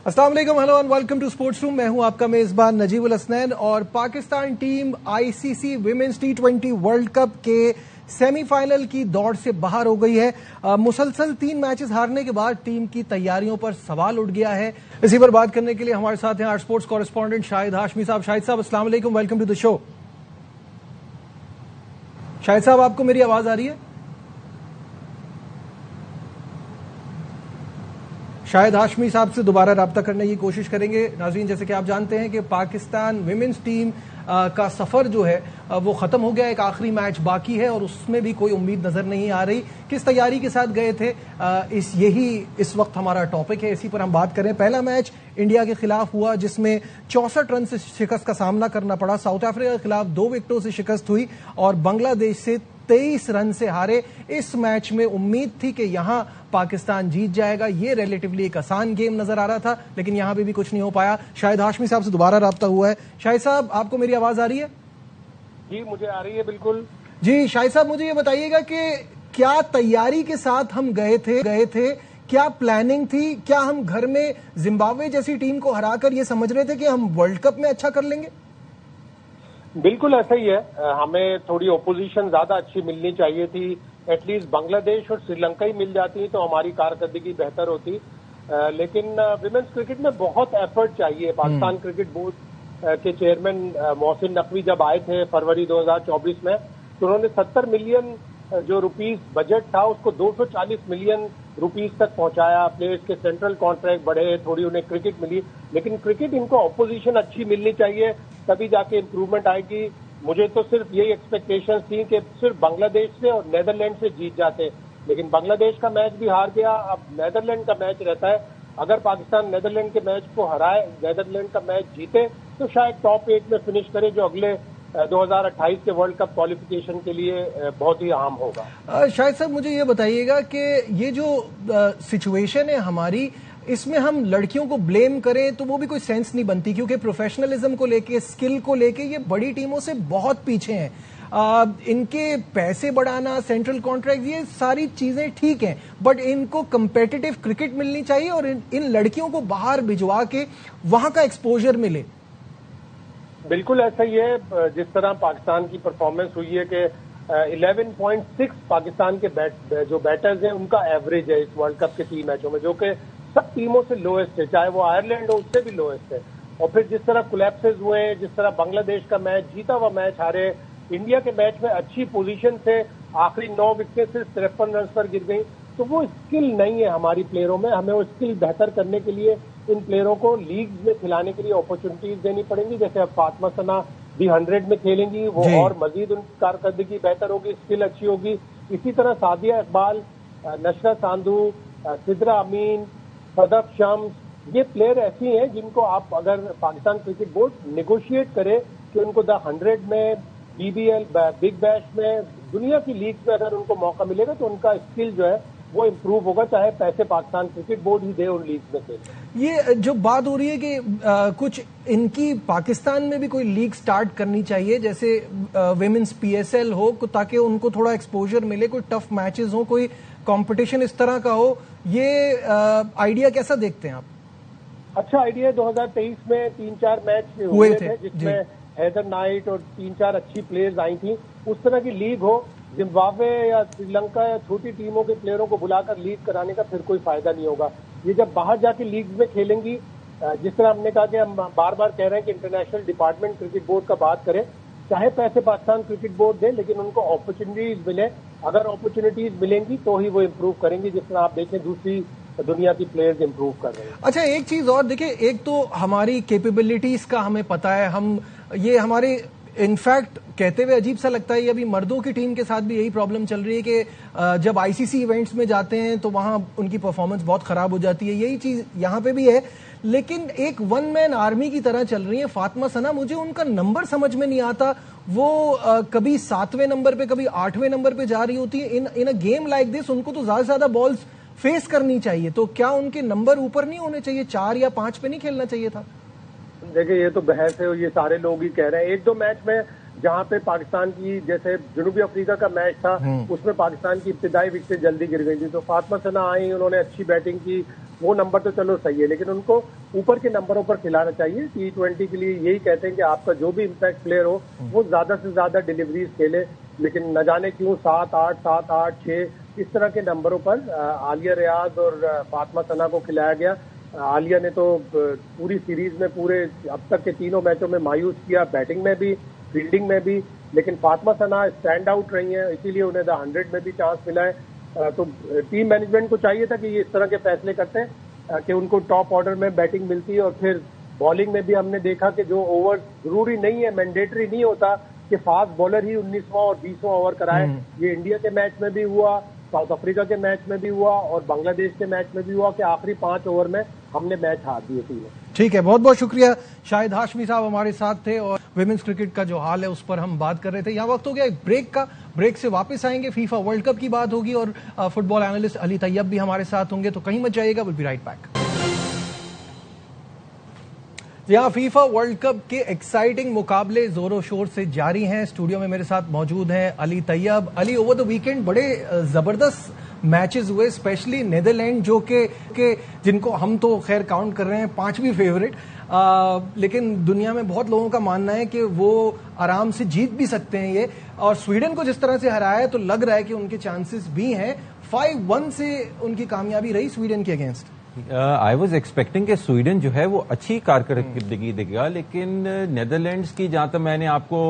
अस्सलाम वालेकुम, hello and welcome to sports room. मैं हूं आपका मेजबान नजीबुल हसनैन और पाकिस्तान टीम आईसीसी विमेंस टी20 वर्ल्ड कप के सेमीफाइनल की दौड़ से बाहर हो गई है। मुसलसल 3 मैचेस हारने के बाद टीम की तैयारियों पर सवाल उठ गया है। इसी पर बात करने के लिए हमारे साथ हैं our sports correspondent Shahid Hashmi साहब। शाहिद साहब अस्सलाम वालेकुम, welcome to the show. Shahid साहब, आपको मेरी आवाज आ रही है? शाहिद हाशमी साहब से दोबारा राब्ता करने की कोशिश करेंगे। नाज़रीन, जैसे कि आप जानते हैं कि पाकिस्तान विमेंस टीम का सफर जो है वो खत्म हो गया। एक आखिरी मैच बाकी है और उसमें भी कोई उम्मीद नजर नहीं आ रही। किस तैयारी के साथ गए थे, यही इस वक्त हमारा टॉपिक है, इसी पर हम बात करें। पहला मैच इंडिया के खिलाफ हुआ जिसमें 64 रन से शिकस्त का सामना करना पड़ा। साउथ अफ्रीका के खिलाफ 2 विकेटों से शिकस्त हुई और बांग्लादेश से 23 रन से हारे। इस मैच में उम्मीद थी कि यहां पाकिस्तान जीत जाएगा। ये रिलेटिवली एक आसान गेम नजर आ रहा था, लेकिन यहां पे भी कुछ नहीं हो पाया। शाहिद हाशमी साहब से दोबारा राब्ता हुआ है। शाहिद साहब, आपको मेरी आवाज आ रही है? जी, मुझे आ रही है बिल्कुल। जी शाहिद साहब, मुझे ये बताइएगा कि क्या तैयारी के साथ हम गए थे, क्या प्लानिंग थी? क्या हम घर में जिम्बाब्वे जैसी टीम को हराकर ये समझ रहे थे कि हम वर्ल्ड कप में अच्छा कर लेंगे? बिल्कुल ऐसा ही है। हमें थोड़ी ओपोजिशन ज्यादा अच्छी मिलनी चाहिए थी। एटलीस्ट बांग्लादेश और श्रीलंका ही मिल जाती तो हमारी कारकर्दगी बेहतर होती। लेकिन विमेंस क्रिकेट में बहुत एफर्ट चाहिए। पाकिस्तान क्रिकेट बोर्ड के चेयरमैन मोहसिन नकवी जब आए थे फरवरी 2024 में, तो उन्होंने 70 मिलियन जो रुपीस बजट था उसको 240 मिलियन रुपीस तक पहुंचाया। प्लेयर्स के सेंट्रल कॉन्ट्रैक्ट बढ़े, थोड़ी उन्हें क्रिकेट मिली। लेकिन क्रिकेट इनको ऑपोजिशन अच्छी मिलनी चाहिए, तभी जाके इम्प्रूवमेंट आएगी। मुझे तो सिर्फ यही एक्सपेक्टेशन थी कि सिर्फ बांग्लादेश से और नेदरलैंड से जीत जाते, लेकिन बांग्लादेश का मैच भी हार गया। अब नेदरलैंड का मैच रहता है। अगर पाकिस्तान नेदरलैंड के मैच को हराए, नेदरलैंड का मैच जीते, तो शायद टॉप 8 में फिनिश करे, जो अगले 2028 के वर्ल्ड कप क्वालिफिकेशन के लिए बहुत ही अहम होगा। शाहिद साहब, मुझे ये बताइएगा कि ये जो सिचुएशन है हमारी, इसमें हम लड़कियों को ब्लेम करें तो वो भी कोई सेंस नहीं बनती, क्योंकि प्रोफेशनलिज्म को लेके, स्किल को लेके ये बड़ी टीमों से बहुत पीछे हैं। इनके पैसे बढ़ाना, सेंट्रल कॉन्ट्रैक्ट, ये सारी चीजें ठीक हैं, बट इनको कंपेटिटिव क्रिकेट मिलनी चाहिए और इन लड़कियों को बाहर भिजवा के वहां का एक्सपोजर मिले। बिल्कुल ऐसा ही है। जिस तरह पाकिस्तान की परफॉर्मेंस हुई है कि 11.6 पाकिस्तान के जो बैटर्स हैं उनका एवरेज है इस वर्ल्ड कप के 3 मैचों में, जो कि सब टीमों से लोएस्ट है, चाहे वो आयरलैंड हो उससे भी लोएस्ट है। और फिर जिस तरह कोलैप्सेस हुए, जिस तरह बांग्लादेश का मैच जीता हुआ मैच हारे, इंडिया के मैच में अच्छी पोजीशन से आखिरी 9 विकेट सिर्फ 53 रन पर गिर गई, तो वो स्किल नहीं है हमारी प्लेयरों में। हमें वो स्किल बेहतर करने के लिए इन प्लेयरों को लीग में खिलाने के लिए अपॉर्चुनिटीज देनी पड़ेंगी। जैसे अब फातिमा सना भी 100 में खेलेंगी, वो और मजीद उनकी कारकर्दगी बेहतर होगी, स्किल अच्छी होगी। इसी तरह सादिया इकबाल, नशरा सांधू, सिद्रा अमीन, सदफ शम्स, ये प्लेयर ऐसी हैं जिनको आप अगर पाकिस्तान क्रिकेट बोर्ड नेगोशिएट करे कि उनको द 100 में, बीबीएल, बिग बैश में, दुनिया की लीग में अगर उनको मौका मिलेगा तो उनका स्किल जो है वो इम्प्रूव होगा, चाहे पैसे पाकिस्तान क्रिकेट बोर्ड ही दे उन लीग में से। ये जो बात हो रही है कि कुछ इनकी पाकिस्तान में भी कोई लीग स्टार्ट करनी चाहिए, जैसे विमेंस पीएसएल हो, ताकि उनको थोड़ा एक्सपोजर मिले, कोई टफ मैचेस हो, कोई कंपटीशन इस तरह का हो। ये आइडिया कैसा देखते हैं आप? अच्छा आइडिया है। 2023 में 3-4 मैच हुए थे जिसमें हैदर नाइट और 3-4 अच्छी प्लेयर्स आई थी। उस तरह की लीग हो, जिम्बाब्वे या श्रीलंका या छोटी टीमों के प्लेयरों को बुलाकर लीग कराने का फिर कोई फायदा नहीं होगा। ये जब बाहर जाके लीग में खेलेंगी, जिस तरह हमने कहा कि हम बार बार कह रहे हैं कि इंटरनेशनल डिपार्टमेंट क्रिकेट बोर्ड का बात करें, चाहे पैसे पाकिस्तान क्रिकेट बोर्ड दे, लेकिन उनको अपॉर्चुनिटीज मिले। अगर अपॉर्चुनिटीज मिलेंगी तो ही वो इम्प्रूव करेंगी, जिस तरह आप देखें दूसरी दुनिया की प्लेयर्स इम्प्रूव कर रहे हैं। अच्छा, एक चीज और देखिए, एक तो हमारी कैपेबिलिटीज का हमें पता है, हम ये हमारे इनफैक्ट कहते हुए अजीब सा लगता है, अभी मर्दों की टीम के साथ भी यही प्रॉब्लम चल रही है कि जब आईसीसी इवेंट्स में जाते हैं तो वहां उनकी परफॉर्मेंस बहुत खराब हो जाती है। यही चीज यहां पे भी है, लेकिन एक वन मैन आर्मी की तरह चल रही है। फातिमा सना, मुझे उनका नंबर समझ में नहीं आता। वो कभी 7वें नंबर पे, कभी 8वें नंबर पे जा रही होती है। इन अ गेम लाइक दिस उनको तो ज्यादा से ज्यादा बॉल्स फेस करनी चाहिए, तो क्या उनके नंबर ऊपर नहीं होने चाहिए? 4 या 5 पे नहीं खेलना चाहिए था? देखिए, ये तो बहस है और ये सारे लोग ही कह रहे हैं। 1-2 मैच में जहां पे पाकिस्तान की, जैसे जनूबी अफ्रीका का मैच था उसमें पाकिस्तान की इब्तिदाई विकेटें जल्दी गिर गई थी, तो फातिमा सना आई, उन्होंने अच्छी बैटिंग की, वो नंबर तो चलो सही है, लेकिन उनको ऊपर के नंबरों पर खिलाना चाहिए। T20 के लिए यही कहते हैं कि आपका जो भी इम्पैक्ट प्लेयर हो वो ज्यादा से ज्यादा डिलीवरीज खेले, लेकिन न जाने क्यों 7-8, 7-8, 6 इस तरह के नंबरों पर आलिया रियाज और फातिमा सना को खिलाया गया। आलिया ने तो पूरी सीरीज में, पूरे अब तक के तीनों मैचों में मायूस किया, बैटिंग में भी, फील्डिंग में भी, लेकिन फातिमा सना स्टैंड आउट रही हैं, इसीलिए उन्हें द 100 में भी चांस मिला है। तो टीम मैनेजमेंट को चाहिए था कि ये इस तरह के फैसले करते हैं कि उनको टॉप ऑर्डर में बैटिंग मिलती है, और फिर बॉलिंग में भी हमने देखा कि जो ओवर जरूरी नहीं है, मैंडेटरी नहीं होता कि फास्ट बॉलर ही 19वां और 20वां ओवर कराए। ये इंडिया के मैच में भी हुआ, साउथ अफ्रीका के मैच में भी हुआ और बांग्लादेश के मैच में भी हुआ कि आखिरी 5 ओवर में हमने मैच हार दिए थे। ठीक है, बहुत बहुत शुक्रिया। शाहिद हाशमी साहब हमारे साथ थे और विमेंस क्रिकेट का जो हाल है उस पर हम बात कर रहे थे। यहाँ वक्त हो गया एक ब्रेक का, ब्रेक से वापस आएंगे, फीफा वर्ल्ड कप की बात होगी और फुटबॉल एनालिस्ट अली तैयब भी हमारे साथ होंगे, तो कहीं मत जाइएगा, विल बी राइट बैक। यहाँ फीफा वर्ल्ड कप के एक्साइटिंग मुकाबले जोरों शोर से जारी हैं। स्टूडियो में मेरे साथ मौजूद हैं Ali Tayyab. Ali, over the weekend बड़े जबरदस्त मैचेस हुए, स्पेशली नेदरलैंड जो के जिनको हम तो खैर काउंट कर रहे हैं 5वीं फेवरेट, लेकिन दुनिया में बहुत लोगों का मानना है कि वो आराम से जीत भी सकते हैं ये, और स्वीडन को जिस तरह से हराया है तो लग रहा है कि उनके चांसेस भी हैं। 5-1 से उनकी कामयाबी रही स्वीडन के अगेंस्ट। आई वॉज एक्सपेक्टिंग कि स्वीडन जो है वो अच्छी कारकर्दगी देगा, लेकिन नेदरलैंड्स की, जहां तक मैंने आपको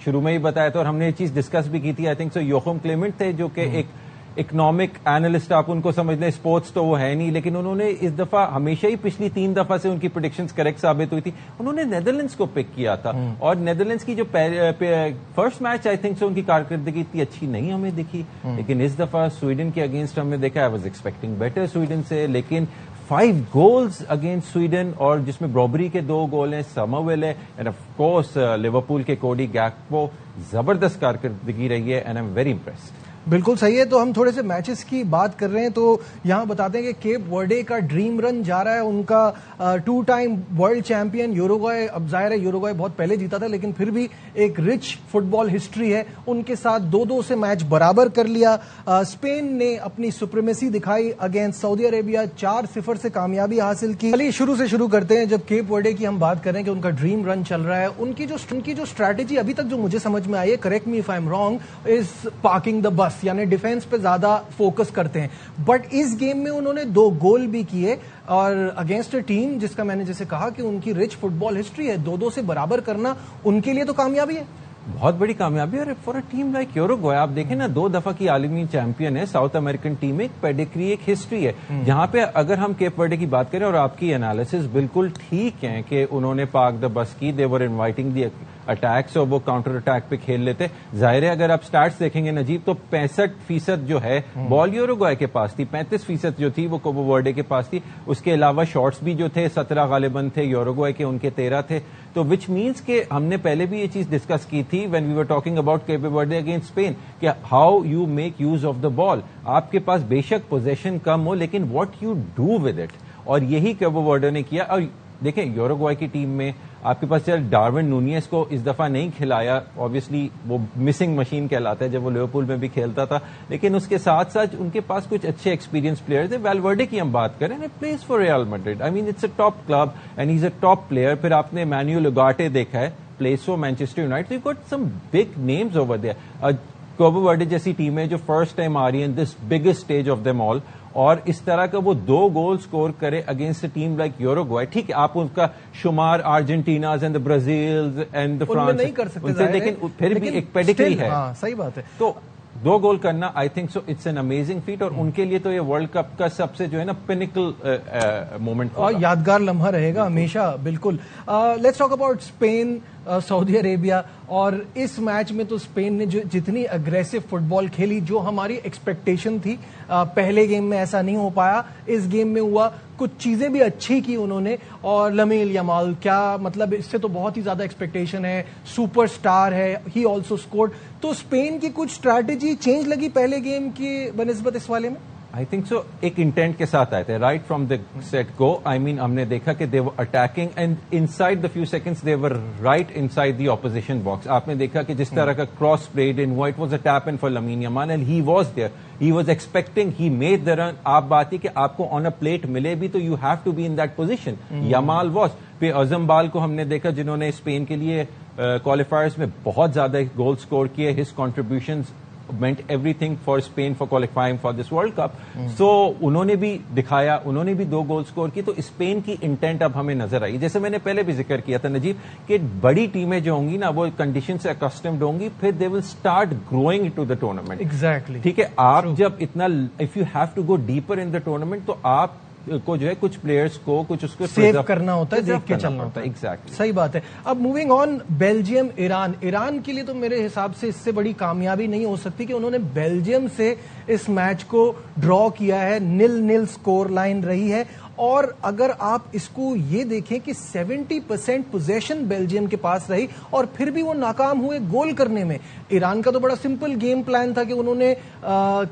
शुरू में ही बताया था और हमने ये चीज डिस्कस भी की थी, आई थिंक सो योखम क्लेमेंट थे जो कि एक इकोनॉमिक एनालिस्ट, आप उनको समझ लें, स्पोर्ट्स तो वो है नहीं, लेकिन उन्होंने इस दफा, हमेशा ही पिछली 3 दफा से उनकी प्रेडिक्शंस करेक्ट साबित हुई थी, उन्होंने नेदरलैंड्स को पिक किया था। और नेदरलैंड्स की जो first match I think so उनकी कारकर्दगी इतनी अच्छी नहीं हमें दिखी, लेकिन इस दफा स्वीडन के अगेंस्ट हमने देखा, I was expecting better Sweden से, लेकिन 5 गोल्स अगेंस्ट स्वीडन, और जिसमें ब्रॉबरी के 2 गोल हैं, समरवेल है, एंड ऑफ कोर्स लिवरपूल के कोडी गैक्पो, जबरदस्त कारकर्दगी रही है, and I am very impressed. बिल्कुल सही है। तो हम थोड़े से मैचेस की बात कर रहे हैं, तो यहां बताते हैं कि केप वर्डे का ड्रीम रन जा रहा है, उनका 2 टाइम वर्ल्ड चैंपियन यूरुग्वाय, अब जाहिर है यूरुग्वाय बहुत पहले जीता था, लेकिन फिर भी एक रिच फुटबॉल हिस्ट्री है, उनके साथ 2-2 से मैच बराबर कर लिया। स्पेन ने अपनी सुप्रीमेसी दिखाई अगेंस्ट सऊदी अरेबिया, 4-0 से कामयाबी हासिल की। चलिए शुरू से शुरू करते हैं। जब केप वर्डे की हम बात करें कि उनका ड्रीम रन चल रहा है, उनकी जो स्ट्रैटेजी अभी तक जो मुझे समझ में आई है, correct me if I am wrong, is parking the bus, यानी डिफेंस पे ज्यादा फोकस करते हैं। बट इस गेम में उन्होंने 2 गोल भी किए, और अगेंस्ट अ टीम जिसका मैंने जैसे कहा कि उनकी रिच फुटबॉल हिस्ट्री है, 2-2 से बराबर करना उनके लिए तो कामयाबी है, बहुत बड़ी कामयाबी। और फॉर अ टीम लाइक यूरुग्वाय, आप देखें ना, 2 दफा की आलमी चैंपियन है, साउथ अमेरिकन टीम, एक पेडिग्री, एक हिस्ट्री है, जहां पे अगर हम केप वर्डे की बात करें, और आपकी एनालिसिस बिल्कुल ठीक है कि उन्होंने पार्क द बस की, दे वर इनवाइटिंग द अटैक्स, और वो काउंटर अटैक पे खेल लेते। जाहिर है अगर आप स्टैट्स देखेंगे नजीब, तो 65% जो है बॉल यूरुग्वाय के पास थी, 35% जो थी वो केप वर्डे के पास थी। उसके अलावा शॉट्स भी जो थे 17 गालिबन थे यूरुग्वाय के, उनके 13 थे। तो विच मीन्स के हमने पहले भी ये चीज डिस्कस की थी when we were talking about Cape Verde against Spain, कि how you make use of the ball. आपके पास बेशक पोजेशन कम हो, लेकिन what you do with it, और यही केप वर्डे ने किया। और देखें यूरुग्वाय की टीम में आपके पास चल डार्विन नूनियस को इस दफा नहीं खिलाया, ऑब्वियसली वो मिसिंग मशीन कहलाता है जब वो लिवरपूल में भी खेलता था, लेकिन उसके साथ साथ उनके पास कुछ अच्छे एक्सपीरियंस प्लेयर थे। वेलवर्डे की हम बात करें, place for Real Madrid, I mean it's a top club and he is a top player. फिर आपने मैनुअल उगाटे देखा है, place for Manchester United, you got some big names over there. Cape Verde जैसी टीमें जो first time आ रही है this biggest stage of them all, और इस तरह का वो 2 गोल स्कोर करे against a team like Uruguay. ठीक है, आप उनका शुमार Argentinas and the Brazil and the France नहीं कर सकते, लेकिन फिर भी एक पेडिग्री है। हाँ, सही बात है। तो 2 गोल करना, I think so it's an amazing feet, और उनके लिए तो ये वर्ल्ड कप का सबसे जो है ना पिनिकल मोमेंट और यादगार लम्हा रहेगा हमेशा। बिल्कुल। Let's talk about Spain, Saudi Arabia, और इस मैच में तो स्पेन ने जो जितनी अग्रेसिव फुटबॉल खेली, जो हमारी एक्सपेक्टेशन थी, पहले गेम में ऐसा नहीं हो पाया, इस गेम में हुआ। कुछ चीजें भी अच्छी की उन्होंने, और लमील यमाल, क्या मतलब, इससे तो बहुत ही ज्यादा एक्सपेक्टेशन है, सुपरस्टार है, ही ऑल्सो स्कोर्ड। तो स्पेन की कुछ स्ट्रैटेजी चेंज लगी पहले गेम की बनिस्बत इस वाले में? आई थिंक सो, एक इंटेंट के साथ आए थे right from the get go. I mean हमने देखा कि they were attacking and inside the few seconds they were right inside the opposition box. आपने देखा कि जिस तरह का cross played in white was a tap in for Lamine Yamal and he was there, he was expecting, he made the run. आप बात ही कि आपको ऑन अ प्लेट मिले भी तो you have to be in that position. Yamal was. फिर अजम बाल को हमने देखा जिन्होंने स्पेन के लिए क्वालिफायर्स में बहुत ज्यादा गोल स्कोर किए. His contributions meant everything for Spain for qualifying for this World Cup. So उन्होंने भी दिखाया, उन्होंने भी 2 गोल स्कोर की. तो स्पेन की इंटेंट अब हमें नजर आई. जैसे मैंने पहले भी जिक्र किया था नजीब कि बड़ी टीमें जो होंगी ना वो कंडीशन से अकस्टम्ड होंगी, फिर they will start growing to the tournament. Exactly. ठीक है, आप जब इतना, if you have to go deeper in the tournament तो आप को जो है कुछ प्लेयर्स को कुछ उसको सेव करना होता है, देख के चलना होता है. एग्जैक्टली, सही बात है. अब moving on, Belgium Iran. Iran के लिए तो मेरे हिसाब से इससे बड़ी कामयाबी नहीं हो सकती कि उन्होंने बेल्जियम से इस मैच को ड्रॉ किया है. 0-0 स्कोर लाइन रही है. और अगर आप इसको ये देखें कि 70% पोजेशन बेल्जियम के पास रही और फिर भी वो नाकाम हुए गोल करने में. ईरान का तो बड़ा सिंपल गेम प्लान था कि उन्होंने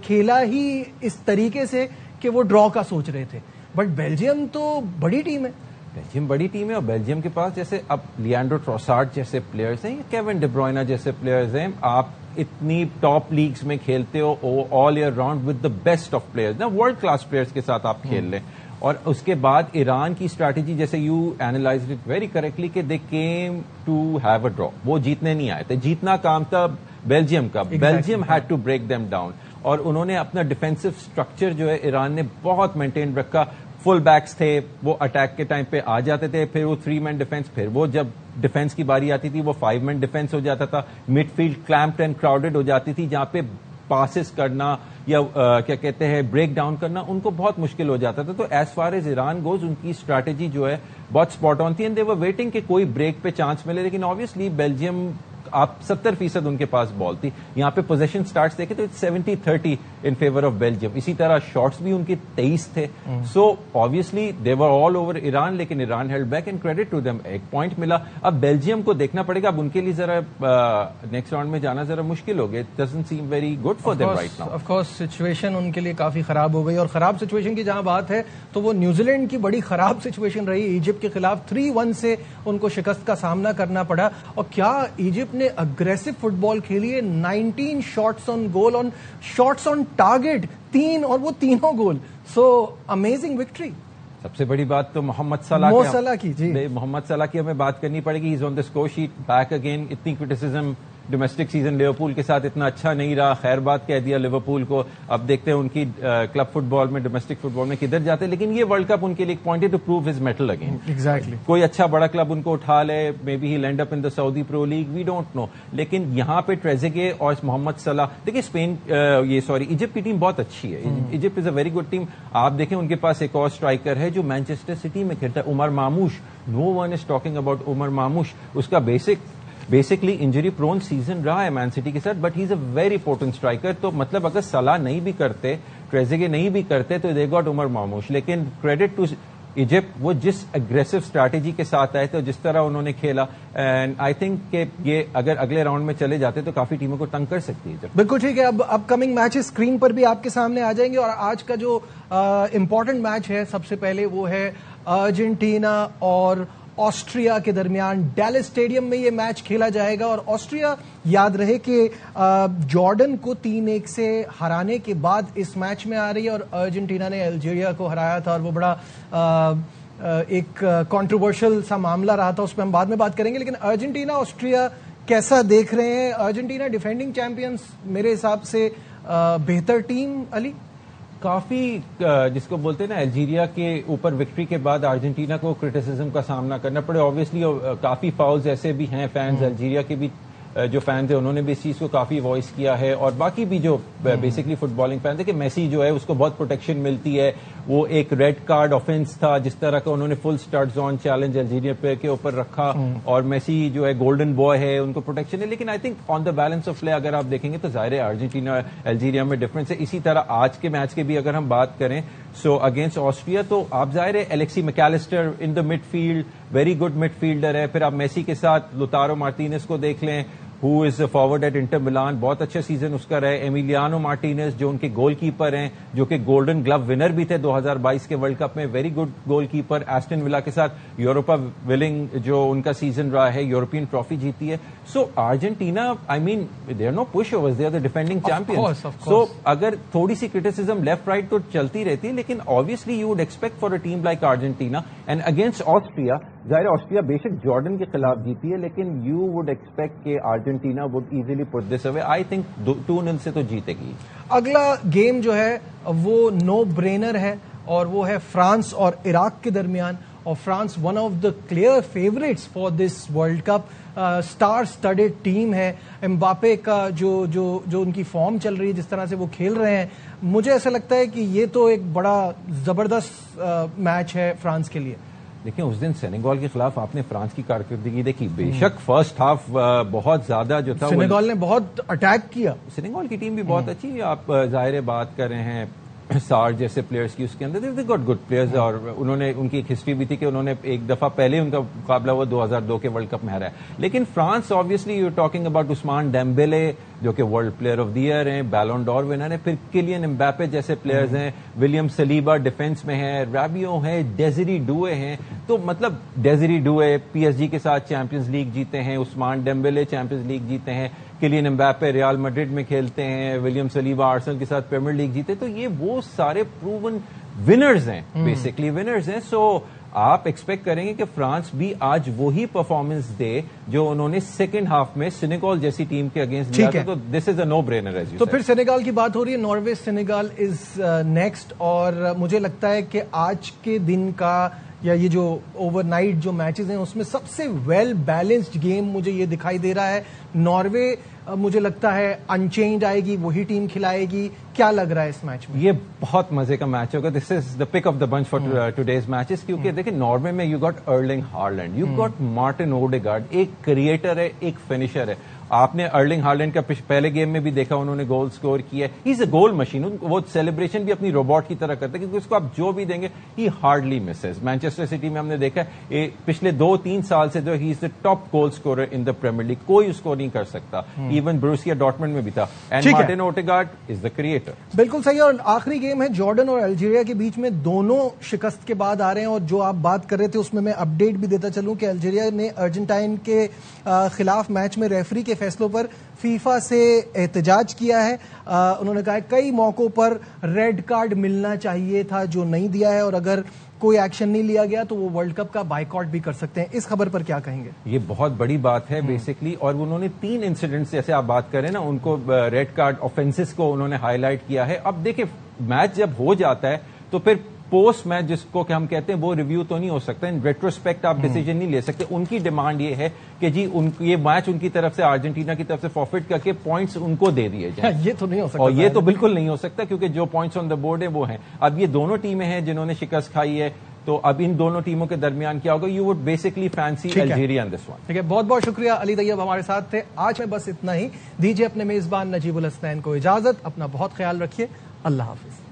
खेला ही इस तरीके से कि वो ड्रॉ का सोच रहे थे. बट बेल्जियम तो बड़ी टीम है. बेल्जियम बड़ी टीम है और बेल्जियम के पास जैसे अब लियांड्रो ट्रोसार्ड जैसे प्लेयर्स हैं, केविन डी ब्रुयना जैसे प्लेयर्स हैं. आप इतनी टॉप लीग्स में खेलते हो all year round with the best of players ना, वर्ल्ड क्लास प्लेयर्स के साथ आप खेल लें. और उसके बाद ईरान की स्ट्रैटेजी, जैसे you analysed it very correctly, कि they came to have a draw. वो जीतने नहीं आए थे, जीतना काम था बेल्जियम का. Belgium had to break them down और उन्होंने अपना डिफेंसिव स्ट्रक्चर जो है ईरान ने बहुत मेंटेन रखा. फुल बैक्स थे, वो अटैक के टाइम पे आ जाते थे, फिर वो 3 मैन डिफेंस, फिर वो जब डिफेंस की बारी आती थी वो 5 मैन डिफेंस हो जाता था. मिडफील्ड क्लैम्प्ड एंड क्राउडेड हो जाती थी जहां पे पासिस करना या क्या कहते हैं ब्रेक डाउन करना उनको बहुत मुश्किल हो जाता था. तो as far as Iran goes उनकी स्ट्रैटेजी जो है बहुत स्पॉट ऑन थी एंड दे वर वेटिंग कि कोई ब्रेक पे चांस मिले. लेकिन ऑब्वियसली बेल्जियम, आप 70% उनके पास बॉल थी. यहाँ पे पोजीशन स्टार्ट्स देखे तो 70-30 इन फेवर ऑफ बेल्जियम. इसी तरह शॉट्स भी उनके 23 थे. So obviously they were all over Iran, लेकिन Iran held back and credit to them. 1 point मिला. अब बेल्जियम को देखना पड़ेगा. अब उनके लिए जरा नेक्स्ट राउंड में जाना जरा मुश्किल हो गया. It doesn't seem very good for them right now. Of course situation उनके लिए काफी खराब हो गई. और खराब सिचुएशन की जहां बात है तो वो न्यूजीलैंड की बड़ी खराब सिचुएशन रही. इजिप्ट के खिलाफ 3-1 से उनको शिकस्त का सामना करना पड़ा. और क्या इजिप्ट ने अग्रेसिव फुटबॉल खेली है. 19 shots on goal, on shots on target 3, और वो तीनों गोल. So amazing victory. सबसे बड़ी बात तो मोहम्मद सलाह की जी, मोहम्मद सलाह की हमें बात करनी पड़ेगी. Is on the score sheet back again. इतनी क्रिटिसिज्म डोमेस्टिक सीजन लिवरपूल के साथ इतना अच्छा नहीं रहा. खैर बात कह दिया लिवरपूल को. अब देखते हैं उनकी क्लब फुटबॉल में, डोमेस्टिक फुटबॉल में किधर जाते हैं. लेकिन ये वर्ल्ड कप उनके लिए एक पॉइंट है to prove his mettle again. Exactly. कोई अच्छा बड़ा क्लब उनको उठा ले, maybe he land up in the Saudi Pro League, we don't know. लेकिन यहाँ पे ट्रेजेगे और मोहम्मद सलाह, देखिए स्पेन इजिप्ट की टीम बहुत अच्छी है. Egypt is a very good team. आप देखें उनके पास एक और स्ट्राइकर है जो मैनचेस्टर सिटी में खेलता है, Omar Marmoush. No one is talking about Omar Marmoush. उसका बेसिकली इंजरी प्रोन सीजन रहा है मैन सिटी के साथ, but he is a very potent striker. तो मतलब अगर सलाह नहीं भी करते, ट्रेजेगे नहीं भी करते, तो दे गॉट उमर मामूश. लेकिन क्रेडिट टू इजिप्ट, वो जिस अग्रेसिव स्ट्रैटेजी के साथ आए थे, जिस तरह उन्होंने खेला, एंड आई थिंक कि ये अगर अगले राउंड में चले जाते तो काफी टीमों को तंग कर सकती है. बिल्कुल ठीक है. अब अपकमिंग मैचेस स्क्रीन पर भी आपके सामने आ जाएंगे. और आज का जो इंपॉर्टेंट मैच है सबसे पहले वो है अर्जेंटीना और ऑस्ट्रिया के दरमियान. डैलस स्टेडियम में ये मैच खेला जाएगा. और ऑस्ट्रिया, याद रहे कि जॉर्डन को 3-1 से हराने के बाद इस मैच में आ रही है. और अर्जेंटीना ने अल्जीरिया को हराया था और वो बड़ा एक कंट्रोवर्शियल सा मामला रहा था. उस पर हम बाद में बात करेंगे. लेकिन अर्जेंटीना ऑस्ट्रिया कैसा देख रहे हैं? अर्जेंटीना डिफेंडिंग चैंपियंस, मेरे हिसाब से बेहतर टीम. अली, काफी जिसको बोलते हैं ना, अल्जीरिया के ऊपर विक्ट्री के बाद अर्जेंटीना को क्रिटिसिज्म का सामना करना पड़े. ऑब्वियसली काफी फाउल्स ऐसे भी हैं. फैंस अल्जीरिया के भी जो फैन थे उन्होंने भी इस चीज को काफी वॉइस किया है. और बाकी भी जो बेसिकली फुटबॉलिंग फैन थे कि मेसी जो है उसको बहुत प्रोटेक्शन मिलती है. वो एक रेड कार्ड ऑफेंस था जिस तरह का उन्होंने full start zone challenge Algeria पे के ऊपर रखा. और मेसी जो है गोल्डन बॉय है, उनको प्रोटेक्शन है. लेकिन I think on the balance of play अगर आप देखेंगे तो जाहिर है अर्जेंटीना अल्जीरिया में डिफरेंस है. इसी तरह आज के मैच के भी अगर हम बात करें, सो अगेंस्ट ऑस्ट्रिया, तो आप जाहिर है Alexis Mac Allister in the midfield, very good midfielder है. फिर आप मेसी के साथ लुतारो मार्टिनेज को देख लें, who is forward at Inter Milan, बहुत अच्छा सीजन उसका रहा है। एमिलियानो मार्टिनेज जो उनके गोलकीपर हैं, जो कि गोल्डन ग्लव विनर भी थे 2022 के वर्ल्ड कप में, very good goalkeeper. Aston villa के साथ यूरोपा विलिंग जो उनका सीजन रहा है, यूरोपियन ट्रॉफी जीती है। So Argentina, I mean they are no pushovers, they are the defending champions. So अगर थोड़ी सी क्रिटिसिज्म लेफ्ट राइट तो चलती रहती है, लेकिन obviously you would expect for a team like Argentina and against Austria, जाहिर ऑस्ट्रिया बेशक Jordan के खिलाफ जीती है, लेकिन यू वुड एक्सपेक्ट कि Argentina would easily put this away. I think 2-0 से तो जीतेगी। अगला गेम जो है वो नो ब्रेनर है और वो है फ्रांस और इराक के दरमियान। और France one of the clear favourites for this World Cup, star studded team है। एम्बापे का जो उनकी फॉर्म चल रही है, जिस तरह से वो खेल रहे हैं, मुझे ऐसा लगता है कि ये तो एक बड़ा जबरदस्त मैच है फ्रांस के लिए। देखिए उस दिन सेनेगल के खिलाफ आपने फ्रांस की कारकर्दगी देखी, बेशक फर्स्ट हाफ बहुत ज्यादा जो था, सेनेगल ने बहुत अटैक किया। सेनेगल की टीम भी बहुत अच्छी, आप जाहिर बात कर रहे हैं सार जैसे प्लेयर्स की, उसके अंदर दे गॉट गुड प्लेयर्स। और उन्होंने, उनकी एक हिस्ट्री भी थी कि उन्होंने एक दफा पहले उनका मुकाबला वो 2002 के वर्ल्ड कप में हारा है। लेकिन France obviously you talking about Ousmane Dembele जो कि world player of the year हैं, बैलोन डॉर विनर है, फिर किलियन एम्बापे जैसे प्लेयर्स हैं, विलियम सलीबा डिफेंस में है, राबियो है, डेजरी डुए हैं। तो मतलब डेजरी डुए पीएसजी के साथ चैंपियंस लीग जीते हैं, उस्मान डेम्बेले चैंपियंस लीग जीते हैं, किलियन एम्बापे रियल मैड्रिड में खेलते हैं, विलियम सलीबा आर्सेनल के साथ प्रीमियर लीग जीते। तो ये वो सारे प्रूवन विनर्स हैं, बेसिकली विनर्स हैं। सो आप एक्सपेक्ट करेंगे कि फ्रांस भी आज वही परफॉर्मेंस दे जो उन्होंने सेकंड हाफ में सेनेगल जैसी टीम के अगेंस्ट दिया था। तो this is a no brainer as you. तो फिर सेनेगल की बात हो रही है, नॉर्वे सेनेगल इज नेक्स्ट। और मुझे लगता है कि आज के दिन का या ये जो ओवरनाइट जो मैचेस हैं उसमें सबसे वेल बैलेंस्ड गेम मुझे ये दिखाई दे रहा है। नॉर्वे मुझे लगता है अनचेंज आएगी, वही टीम खिलाएगी। क्या लग रहा है इस मैच में? ये बहुत मजे का मैच होगा। This is the pick of the bunch for today's matches, क्योंकि देखिए नॉर्वे में you got Erling Haaland, you got Martin Odegaard, एक क्रिएटर है, एक फिनिशर है। आपने अर्लिंग हालैंड का पहले गेम में भी देखा, उन्होंने गोल स्कोर किया है। ही इज अ गोल मशीन। वो सेलिब्रेशन भी अपनी रोबोट की तरह करते हैं, क्योंकि उसको आप जो भी देंगे he hardly misses. Manchester City में हमने देखा है पिछले 2-3 साल से जो he is the top goal scorer in the Premier League, कोई उसको नहीं कर सकता। इवन ब्रूसिया डॉर्टमंड में भी था। And Martin Odegaard is the creator. बिल्कुल सही। और आखिरी गेम है जॉर्डन और अल्जीरिया के बीच में, दोनों शिकस्त के बाद आ रहे हैं। और जो आप बात कर रहे थे उसमें मैं अपडेट भी देता चलूं कि अल्जीरिया ने अर्जेंटाइन के खिलाफ मैच में रेफरी के फैसलों पर फीफा से एहतजाज किया है। उन्होंने कहा है कई मौकों पर रेड कार्ड मिलना चाहिए था जो नहीं दिया है, और अगर कोई एक्शन नहीं लिया गया तो वो वर्ल्ड कप का बायकॉट भी कर सकते हैं। इस खबर पर क्या कहेंगे? ये बहुत बड़ी बात है बेसिकली। और उन्होंने 3 इंसिडेंट्स जैसे आप बात करें ना, उनको रेड कार्ड ऑफेंसेस को उन्होंने हाईलाइट किया है। अब देखिए मैच जब हो जाता है तो फिर पोस्ट मैच जिसको कि हम कहते हैं वो रिव्यू तो नहीं हो सकता, इन रेट्रोस्पेक्ट आप डिसीजन नहीं ले सकते। उनकी डिमांड ये है कि जी ये मैच उनकी तरफ से, अर्जेंटीना की तरफ से फॉरफिट करके पॉइंट्स उनको दे दिए जाए। ये तो नहीं हो सकता, और ये तो बिल्कुल नहीं हो सकता, क्योंकि जो पॉइंट्स ऑन द बोर्ड है वो हैं। अब ये दोनों टीमें हैं जिन्होंने शिकस्त खाई है, तो अब इन दोनों टीमों के दरमियान क्या होगा? You would basically fancy Algeria in this one. ठीक है, बहुत बहुत शुक्रिया अली तैयब हमारे साथ थे। आज में बस इतना ही। दीजिए अपने मेजबान नजीबुल हसनैन को इजाजत। अपना बहुत ख्याल रखिए। अल्लाह हाफिज।